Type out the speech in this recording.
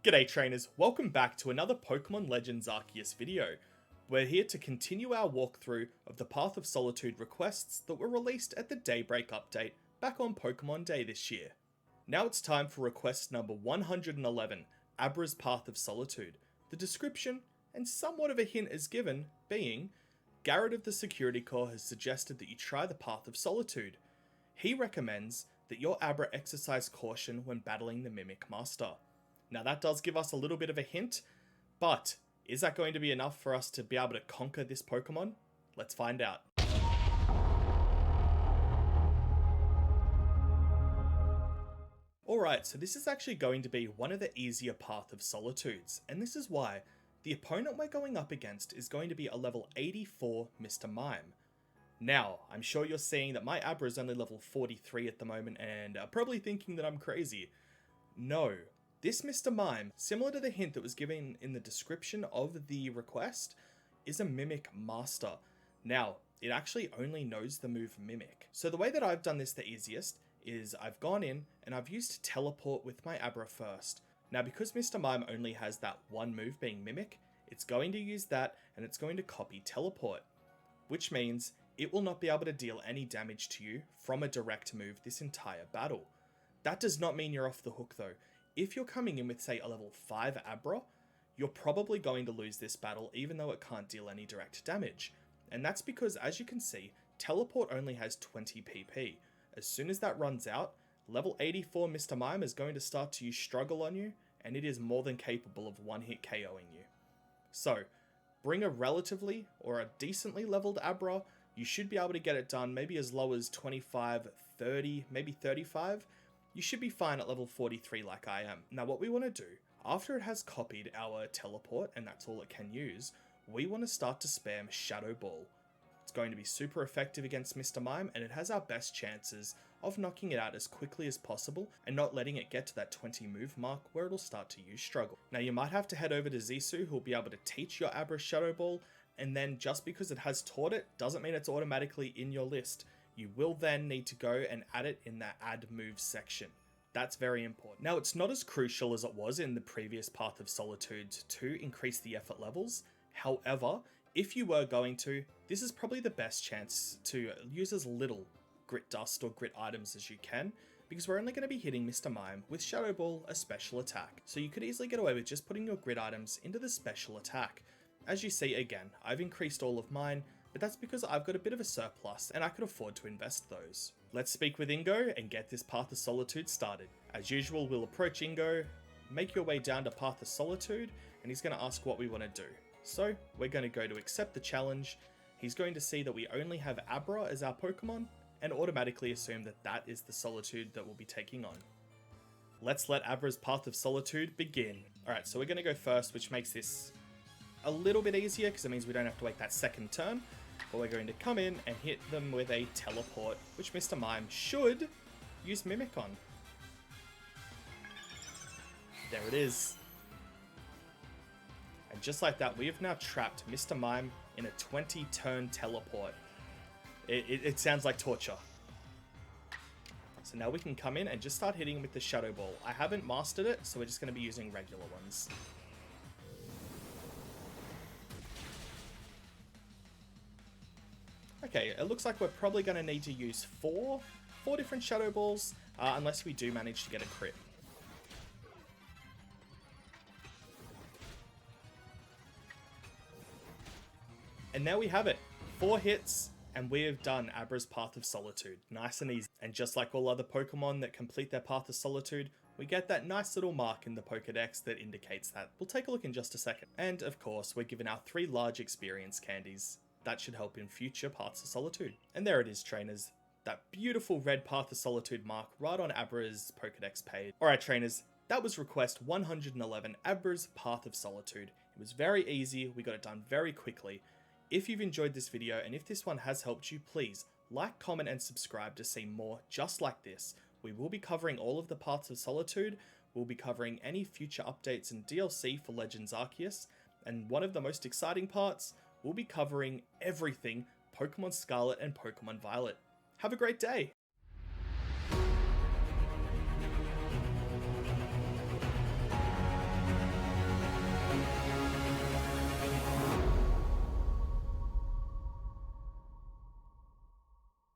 G'day trainers, welcome back to another Pokemon Legends Arceus video. We're here to continue our walkthrough of the Path of Solitude requests that were released at the Daybreak update back on Pokemon Day this year. Now it's time for request number 111, Abra's Path of Solitude. The description, and somewhat of a hint is given, being, Garrett of the Security Corps has suggested that you try the Path of Solitude. He recommends that your Abra exercise caution when battling the Mimic Master. Now that does give us a little bit of a hint, but is that going to be enough for us to be able to conquer this Pokemon? Let's find out. Alright, so this is actually going to be one of the easier Path of Solitudes, and this is why. The opponent we're going up against is going to be a level 84 Mr. Mime. Now, I'm sure you're seeing that my Abra is only level 43 at the moment and are probably thinking that I'm crazy. No. This Mr. Mime, similar to the hint that was given in the description of the request, is a Mimic Master. Now, it actually only knows the move Mimic. So the way that I've done this the easiest is I've gone in and I've used Teleport with my Abra first. Now because Mr. Mime only has that one move being Mimic, it's going to use that and it's going to copy Teleport. Which means it will not be able to deal any damage to you from a direct move this entire battle. That does not mean you're off the hook though. If you're coming in with, say, a level 5 Abra, you're probably going to lose this battle even though it can't deal any direct damage. And that's because, as you can see, Teleport only has 20 PP. As soon as that runs out, level 84 Mr. Mime is going to start to use Struggle on you, and it is more than capable of one-hit KOing you. So, bring a relatively or a decently leveled Abra, you should be able to get it done maybe as low as 25, 30, maybe 35. You should be fine at level 43 like I am. Now what we want to do, after it has copied our Teleport, and that's all it can use, we want to start to spam Shadow Ball. It's going to be super effective against Mr. Mime, and it has our best chances of knocking it out as quickly as possible and not letting it get to that 20 move mark where it'll start to use Struggle. Now you might have to head over to Zissou, who'll be able to teach your Abra Shadow Ball, and then just because it has taught it doesn't mean it's automatically in your list. You will then need to go and add it in the Add Moves section. That's very important. Now, it's not as crucial as it was in the previous Path of Solitude to increase the effort levels. However, if you were going to, this is probably the best chance to use as little Grit Dust or Grit items as you can, because we're only going to be hitting Mr. Mime with Shadow Ball, a special attack. So you could easily get away with just putting your Grit items into the special attack. As you see, again, I've increased all of mine, but that's because I've got a bit of a surplus and I could afford to invest those. Let's speak with Ingo and get this Path of Solitude started. As usual, we'll approach Ingo, make your way down to Path of Solitude, and he's going to ask what we want to do. So, we're going to go to accept the challenge. He's going to see that we only have Abra as our Pokemon, and automatically assume that that is the Solitude that we'll be taking on. Let's let Abra's Path of Solitude begin. Alright, so we're going to go first, which makes this a little bit easier because it means we don't have to wait that second turn, but we're going to come in and hit them with a Teleport, which Mr. Mime should use Mimic on. There it is. And just like that, we have now trapped Mr. Mime in a 20-turn Teleport. It sounds like torture. So now we can come in and just start hitting with the Shadow Ball. I haven't mastered it, so we're just going to be using regular ones. Okay, it looks like we're probably going to need to use four different Shadow Balls, unless we do manage to get a crit. And there we have it, 4 hits, and we have done Abra's Path of Solitude. Nice and easy. And just like all other Pokemon that complete their Path of Solitude, we get that nice little mark in the Pokedex that indicates that. We'll take a look in just a second. And of course, we're given our 3 large experience candies. That should help in future Paths of Solitude. And there it is, trainers. That beautiful red Path of Solitude mark right on Abra's Pokedex page. Alright trainers, that was request 111, Abra's Path of Solitude. It was very easy, we got it done very quickly. If you've enjoyed this video and if this one has helped you, please like, comment and subscribe to see more just like this. We will be covering all of the Paths of Solitude, we'll be covering any future updates and DLC for Legends Arceus, and one of the most exciting parts, we'll be covering everything Pokemon Scarlet and Pokemon Violet. Have a great day!